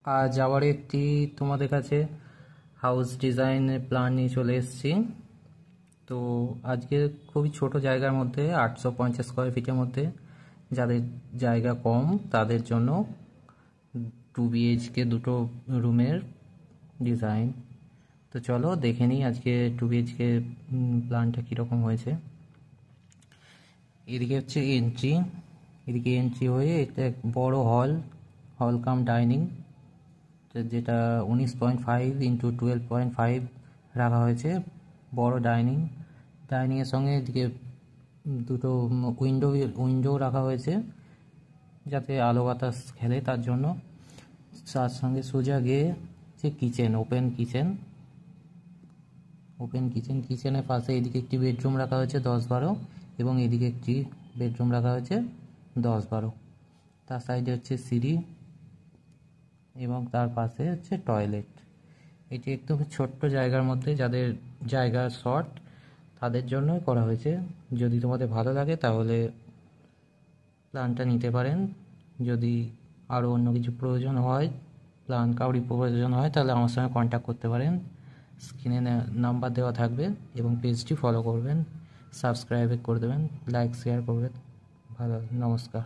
আজ আবার একটি তোমাদের কাছে হাউস ডিজাইনের প্ল্যান নিয়ে চলে এসেছি। তো আজকে খুবই ছোট জায়গার মধ্যে 850 স্কোয়ার ফিটের মধ্যে যাদের জায়গা কম তাদের জন্য 2 BHK দুটো রুমের ডিজাইন। তো চলো দেখে নিই আজকে 2 BHK প্ল্যানটা কীরকম হয়েছে। এদিকে হচ্ছে এন্ট্রি, এদিকে এন্ট্রি হয়ে একটা বড় হল কাম ডাইনিং, যেটা 19.5 × 12.5 রাখা হয়েছে। বড় ডাইনিংয়ের সঙ্গে এদিকে দুটো উইন্ডো রাখা হয়েছে যাতে আলো বাতাস খেলে তার জন্য। তার সঙ্গে সোজা গিয়ে যে ওপেন কিচেনের পাশে এদিকে একটি বেডরুম রাখা হয়েছে 10-12 এবং এদিকে একটি বেডরুম রাখা হয়েছে 10-12। তার সাইডে হচ্ছে সিঁড়ি এবং তার পাশে হচ্ছে টয়লেট। এটি একদম ছোট্ট জায়গার মধ্যে যাদের জায়গা শর্ট তাদের জন্যই করা হয়েছে। যদি তোমাদের ভালো লাগে তাহলে প্ল্যানটা নিতে পারেন। যদি আরও অন্য কিছু প্রয়োজন হয়, কাউরি প্রয়োজন হয়, তাহলে আমার সঙ্গে কন্ট্যাক্ট করতে পারেন। স্ক্রিনে নাম্বার দেওয়া থাকবে এবং পেজটি ফলো করবেন, সাবস্ক্রাইব করে দেবেন, লাইক শেয়ার করবেন। নমস্কার।